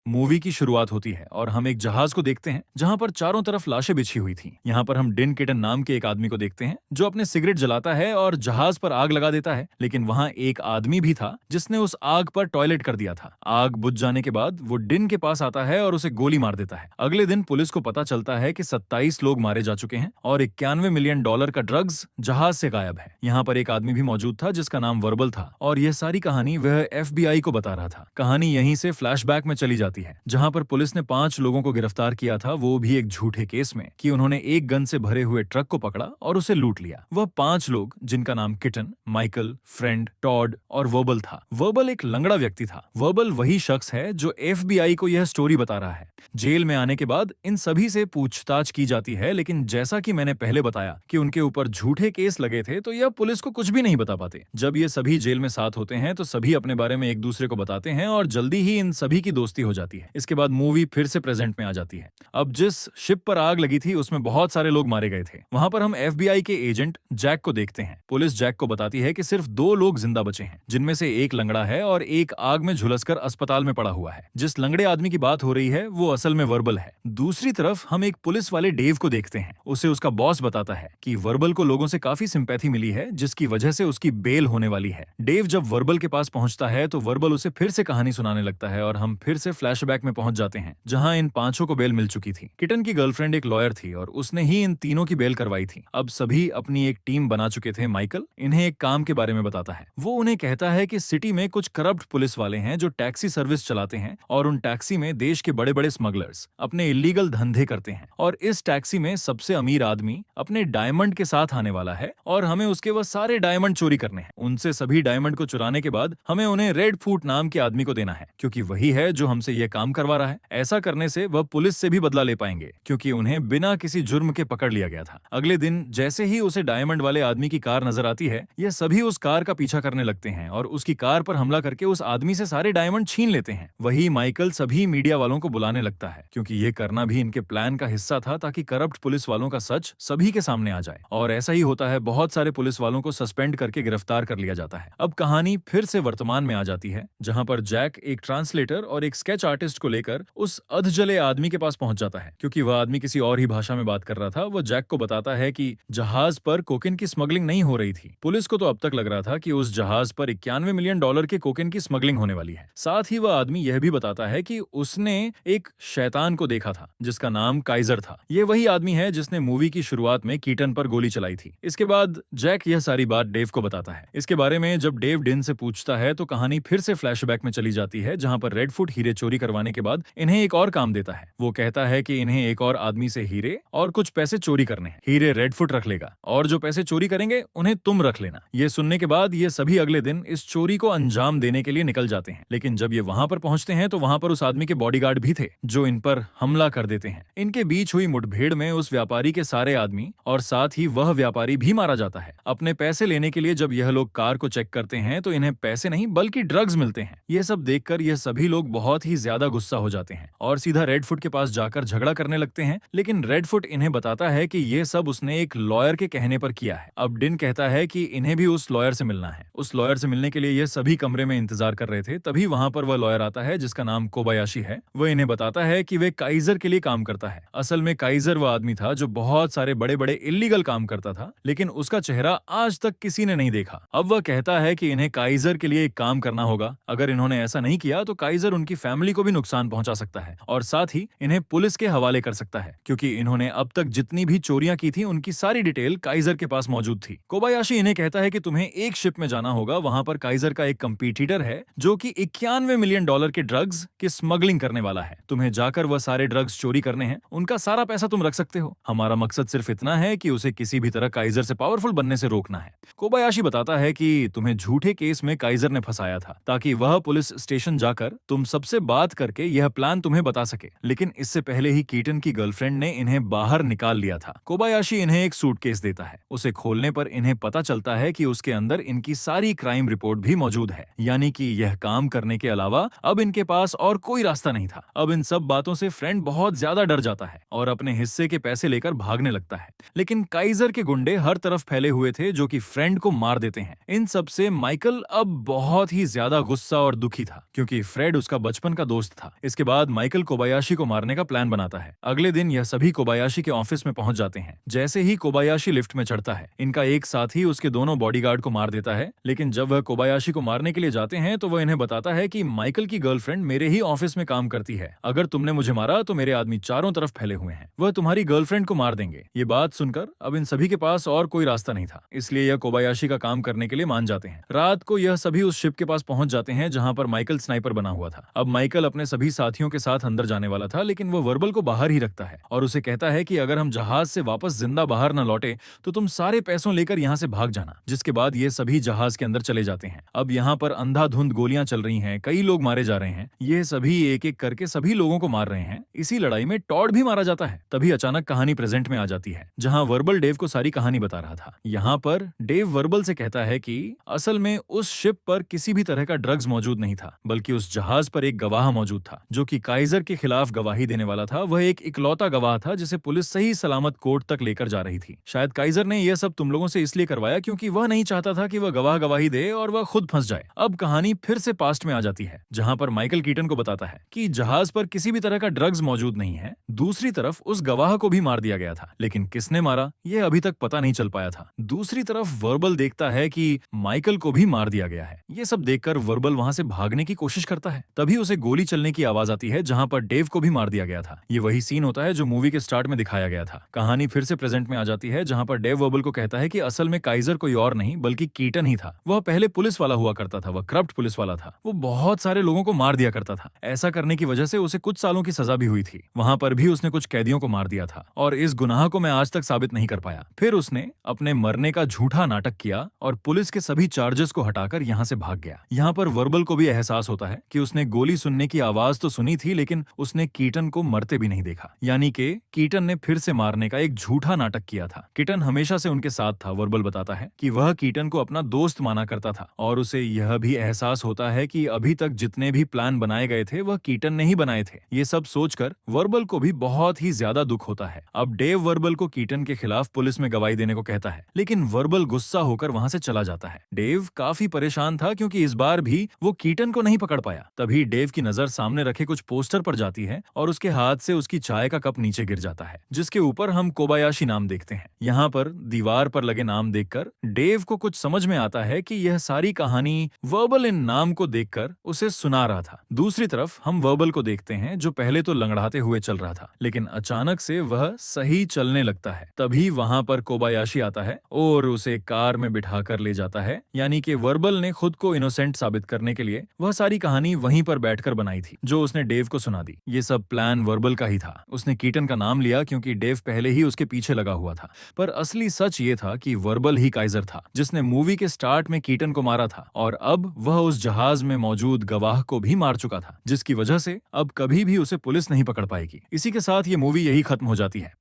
Movie की शुरुआत होती है और हम एक जहाज को देखते हैं जहां पर चारों तरफ लाशें बिछी हुई थी। यहाँ पर हम डिन किटन नाम के एक आदमी को देखते हैं जो अपने सिगरेट जलाता है और जहाज पर आग लगा देता है, लेकिन वहाँ एक आदमी भी था जिसने उस आग पर टॉयलेट कर दिया था। आग बुझ जाने के बाद वो डिन के पास आता है और उसे गोली मार देता है। अगले दिन पुलिस को पता चलता है कि 27 लोग मारे जा चुके हैं और $91 मिलियन का ड्रग्स जहाज से गायब है। यहाँ पर एक आदमी भी मौजूद था जिसका नाम वर्बल था और यह सारी कहानी वह FBI को बता रहा था। कहानी यहीं से फ्लैशबैक में चली जाती है जहां पर पुलिस ने 5 लोगों को गिरफ्तार किया था, वो भी एक झूठे केस में कि उन्होंने एक गन से भरे हुए ट्रक को पकड़ा और उसे लूट लिया। वह 5 लोग जिनका नाम किटन, माइकल, फ्रेंड, टॉड और वर्बल था। वर्बल एक लंगड़ा व्यक्ति था। वर्बल वही शख्स है जो FBI को यह स्टोरी बता रहा है। जेल में आने के बाद इन सभी से पूछताछ की जाती है, लेकिन जैसा कि मैंने पहले बताया कि उनके ऊपर झूठे केस लगे थे तो यह पुलिस को कुछ भी नहीं बता पाते। जब ये सभी जेल में साथ होते हैं तो सभी अपने बारे में एक दूसरे को बताते हैं और जल्दी ही इन सभी की दोस्ती हो जाती है। इसके बाद मूवी फिर से प्रेजेंट में आ जाती है। अब जिस शिप पर आग लगी थी उसमें बहुत सारे लोग मारे गए थे। वहां पर हम FBI के एजेंट जैक को देखते हैं। पुलिस जैक को बताती है कि सिर्फ 2 लोग जिंदा बचे हैं, जिनमें से एक लंगड़ा है और एक आग में झुलसकर अस्पताल में पड़ा हुआ है। जिस लंगड़े आदमी की बात हो रही है वो असल में वर्बल है। दूसरी तरफ हम एक पुलिस वाले डेव को देखते हैं। उसे उसका बॉस बताता है कि वर्बल को लोगों से काफी सिंपैथी मिली है जिसकी वजह से उसकी बेल होने वाली है। डेव जब वर्बल के पास पहुंचता है तो वर्बल उसे फिर से कहानी सुनाने लगता है और हम फिर से फ्लैशबैक में पहुंच जाते हैं जहां इन 5 को बेल मिल चुकी थी। किटन की गर्लफ्रेंड एक लॉयर थी और उसने ही इन तीनों की बेल करवाई थी। अब सभी अपनी एक टीम बना चुके थे। माइकल इन्हें एक काम के बारे में बताता है। वो उन्हें कहता है कि सिटी में कुछ करप्ट पुलिस वाले हैं जो टैक्सी सर्विस चलाते हैं और उन टैक्सी में देश के बड़े बड़े स्मगलर्स अपने इलीगल धंधे करते हैं और इस टैक्सी में सबसे अमीर आदमी अपने डायमंड के साथ आने वाला है और हमें उसके वह सारे डायमंड चोरी करने हैं। उनसे सभी डायमंड को चुराने के बाद हमें उन्हें रेड फूट नाम के आदमी को देना है, क्योंकि वही है जो हमसे यह काम करवा रहा है। ऐसा करने से वह पुलिस से भी बदला ले पाएंगे क्योंकि उन्हें बिना किसी जुर्म के पकड़ लिया गया था। अगले दिन जैसे ही उसे डायमंड वाले आदमी की कार नजर आती है, यह सभी उस कार का पीछा करने लगते हैं और उसकी कार पर हमला करके उस आदमी से सारे डायमंड छीन लेते हैं। वही माइकल सभी मीडिया वालों को बुलाने लगता है क्योंकि यह करना भी इनके प्लान का हिस्सा था ताकि करप्ट पुलिस वालों का सच सभी के सामने आ जाए। और ऐसा ही होता है, बहुत सारे पुलिस वालों को सस्पेंड करके गिरफ्तार कर लिया जाता है। अब कहानी फिर से वर्तमान में आ जाती है जहां पर जैक एक ट्रांसलेटर और एक स्केच आर्टिस्ट को लेकर उस अधजले आदमी के पास पहुंच जाता है। क्योंकि वह आदमी किसी और ही भाषा में बात कर रहा था, वो जैक को बताता है कि जहाज पर कोकेन की स्मगलिंग नहीं हो रही थी। पुलिस को तो अब तक लग रहा था कि उस जहाज पर $91 मिलियन के कोकेन की स्मगलिंग होने वाली है। साथ ही वह आदमी यह भी बताता है कि उसने एक शैतान को देखा था जिसका नाम काइजर था। ये वही आदमी है जिसने मूवी की शुरुआत में कीटन पर गोली चलाई थी। इसके बाद जैक यह सारी बात डेव को बताता है। इसके बारे में जब डेव डिन से पूछता है तो कहानी फिर से फ्लैशबैक में चली जाती है जहां पर रेडफुट हीरे चोरी करवाने के बाद इन्हें एक और काम देता है। वो कहता है कि इन्हें एक और आदमी से हीरे और कुछ पैसे चोरी करने हैं। हीरे रेडफुट रख लेगा और जो पैसे चोरी करेंगे उन्हें तुम रख लेना। ये सुनने के बाद ये सभी अगले दिन इस चोरी को अंजाम देने के लिए निकल जाते हैं, लेकिन जब ये वहां पर पहुंचते हैं तो वहां पर उस आदमी के बॉडीगार्ड भी थे जो इन पर हमला कर देते हैं। इनके बीच हुई मुठभेड़ में उस व्यापारी के सारे आदमी और साथ ही वह व्यापारी भी मारा जाता है। अपने पैसे लेने के लिए जब यह लोग कार को चेक करते हैं तो इन्हें पैसे नहीं बल्कि ड्रग्स मिलते हैं। ये सब देखकर यह सभी लोग बहुत ही ज्यादा गुस्सा हो जाते हैं और सीधा रेडफुट के पास जाकर झगड़ा करने लगते हैं, लेकिन रेडफुट इन्हें बताता है कि ये सब उसने एक लॉयर के कहने पर किया है। अब डिन कहता है कि इन्हें भी उस लॉयर से मिलना है। उस लॉयर से मिलने के लिए ये सभी कमरे में इंतजार कर रहे थे। तभी वहां पर वह लॉयर आता है जिसका नाम कोबायाशी है। वह इन्हें बताता है कि वे काइजर के लिए काम करता है। असल में काइजर वह आदमी था जो बहुत सारे बड़े बड़े इल्लीगल काम करता था, लेकिन उसका चेहरा आज तक किसी ने नहीं देखा। अब वह कहता है कि इन्हें काइजर के लिए एक काम करना होगा। अगर इन्होंने ऐसा नहीं किया तो काइजर उनकी फैमिली को भी नुकसान पहुंचा सकता है और साथ ही इन्हें पुलिस के हवाले कर सकता है, क्योंकि इन्होंने अब तक जितनी भी चोरियां की थी उनकी सारी डिटेल काइजर के पास मौजूद थी। कोबायाशी इन्हें कहता है कि तुम्हें एक शिप में जाना होगा, वहां पर काइजर का एक कंपीटिटर है जो कि $91 मिलियन के ड्रग्स की स्मगलिंग करने वाला है। तुम्हें जाकर वह सारे ड्रग्स चोरी करने हैं, उनका सारा पैसा तुम रख सकते हो। हमारा मकसद सिर्फ इतना है कि उसे किसी भी तरह काइजर से पावरफुल बनने से रोकना है। कोबायाशी बताता है कि तुम्हें झूठे केस में काइजर ने फंसाया था ताकि वह पुलिस स्टेशन जाकर तुम सबसे बात करके यह प्लान तुम्हें बता सके, लेकिन इससे पहले ही कीटन की गर्लफ्रेंड ने इन्हें बाहर निकाल लिया था। कोबायाशी इन्हें एक सूटकेस देता है। उसे खोलने पर इन्हें पता चलता है कि उसके अंदर इनकी सारी क्राइम रिपोर्ट भी मौजूद है, यानी कि यह काम करने के अलावा अब इनके पास और कोई रास्ता नहीं था। अब इन सब बातों से फ्रेंड बहुत ज्यादा डर जाता है और अपने हिस्से के पैसे लेकर भागने लगता है, लेकिन काइजर के गुंडे हर तरफ फैले हुए थे जो कि फ्रेंड को मार देते हैं। इन सब से माइकल अब बहुत ही ज्यादा गुस्सा और दुखी था, क्योंकि फ्रेड उसका बचपन का दोस्त था। इसके बाद माइकल कोबायाशी को मारने का प्लान बनाता है। अगले दिन यह सभी कोबायाशी के ऑफिस में पहुंच जाते हैं। जैसे ही कोबायाशी लिफ्ट में चढ़ता है, इनका एक साथी उसके दोनों बॉडीगार्ड को मार देता है। लेकिन जब वह कोबायाशी को मारने के लिए जाते हैं तो वह इन्हें बताता है कि माइकल की गर्लफ्रेंड मेरे ही ऑफिस में काम करती है। अगर तुमने मुझे मारा तो मेरे आदमी चारों तरफ फैले हुए हैं, वह तुम्हारी गर्लफ्रेंड को मार देंगे। ये बात सुनकर अब इन सभी के पास और कोई रास्ता नहीं था, इसलिए यह कोबायाशी का काम करने के लिए मान जाते हैं। रात को यह सभी उस शिप के पास पहुंच जाते हैं जहां पर माइकल स्नाइपर बना हुआ था। अब माइकल अपने सभी साथियों के साथ अंदर जाने वाला था, लेकिन वह वर्बल को बाहर ही रखता है और उसे कहता है कि अगर हम जहाज से वापस जिंदा बाहर न लौटे तो तुम सारे पैसों लेकर यहाँ से भाग जाना। जिसके बाद ये सभी जहाज के अंदर चले जाते हैं। अब यहाँ पर अंधाधुंध गोलियां चल रही हैं, कई लोग मारे जा रहे हैं। ये सभी एक एक करके सभी लोगों को मार रहे हैं। इसी लड़ाई में टॉड भी मारा जाता है। तभी अचानक कहानी प्रेजेंट में आ जाती है, जहां वर्बल डेव को सारी कहानी बता रहा था। यहाँ पर डेव वर्बल से कहता है कि असल में उस शिप पर किसी भी तरह का ड्रग्स मौजूद नहीं था, बल्कि उस जहाज पर एक गवाह मौजूद था जो कि काइजर के खिलाफ गवाही देने वाला था। वह एक इकलौता गवाह था जिसे पुलिस सही सलामत कोर्ट तक लेकर जा रही थी। शायद काइजर ने यह सब तुम लोगों से इसलिए करवाया क्योंकि वह नहीं चाहता था कि वह गवाह गवाही दे और वह खुद फंस जाए। अब कहानी फिर से पास्ट में आ जाती है, जहां पर माइकल कीटन को बताता है कि जहाज पर किसी भी तरह का ड्रग्स मौजूद नहीं है। दूसरी तरफ उस गवाह को भी मार दिया गया था, लेकिन किसने मारा यह अभी तक पता नहीं चल पाया था। दूसरी तरफ वर्बल देखता है कि माइकल को भी मार दिया गया है। ये सब देखकर वर्बल वहां से भागने की कोशिश करता है। तभी उसे गोली चलने की आवाज आती है, जहां पर डेव को भी मार दिया गया था। ये वही सीन होता है जो मूवी के स्टार्ट में दिखाया गया था। कहानी फिर से प्रेजेंट में आ जाती है, जहां पर डेव वर्बल को कहता है कि असल में काइजर कोई और नहीं बल्कि कीटन ही था। वह पहले पुलिस वाला हुआ करता था, वह करप्ट पुलिस वाला था। वो बहुत सारे लोगों को मार दिया करता था। ऐसा करने की वजह से उसे कुछ सालों की सजा भी हुई थी। वहां पर भी उसने कुछ कैदियों को मार दिया था और इस गुनाह को मैं आज तक साबित नहीं कर पाया। फिर उसने अपने मरने का झूठा नाटक किया और पुलिस के सभी चार्जेस को हटाकर यहाँ से भाग गया। यहाँ पर वर्बल को भी एहसास होता है कि उसने गोली सुनने की आवाज तो सुनी थी, लेकिन उसने कीटन को मरते भी नहीं देखा। यानी कि कीटन ने फिर से मारने का एक झूठा नाटक किया था। कीटन हमेशा से उनके साथ था। वर्बल बताता है कि वह कीटन को अपना दोस्त माना करता था और उसे यह भी एहसास होता है कि अभी तक जितने भी प्लान बनाए गए थे वह कीटन ने ही बनाए थे। ये सब सोचकर वर्बल को भी बहुत ही ज्यादा दुख होता है। अब डेव वर्बल को कीटन के खिलाफ पुलिस में गवाही देने को कहता है, लेकिन वर्बल गुस्सा होकर वहां से चला जाता है। डेव काफी परेशान था क्योंकि इस बार भी वो कीटन को नहीं पकड़ पाया। तभी डेव की नजर सामने रखे कुछ पोस्टर पर जाती है और उसके हाथ से उसकी चाय का कप नीचे गिर जाता है, जिसके ऊपर हम कोबायाशी नाम देखते हैं। यहाँ पर दीवार पर लगे नाम देखकर डेव को कुछ समझ में आता है कि यह सारी कहानी वर्बल इन नाम को देखकर उसे सुना रहा था। दूसरी तरफ हम वर्बल को देखते हैं, जो पहले तो लंगड़ाते हुए चल रहा था, लेकिन अचानक से वह सही चलने लगता है। तभी वहां पर कोबायाशी आता है और उसे कार में बिठाकर ले जाता है। यानी कि वर्बल ने खुद को इनोसेंट साबित करने के लिए वह सारी कहानी वहीं पर बैठकर बनाई थी, जो उसने डेव को सुना दी। ये सब प्लान वर्बल का ही था। उसने कीटन का नाम लिया क्योंकि डेव पहले ही उसके पीछे लगा हुआ था, पर असली सच ये था कि वर्बल ही काइजर था, जिसने मूवी के स्टार्ट में कीटन को मारा था और अब वह उस जहाज में मौजूद गवाह को भी मार चुका था, जिसकी वजह से अब कभी भी उसे पुलिस नहीं पकड़ पाएगी। इसी के साथ ये मूवी यही खत्म हो जाती है।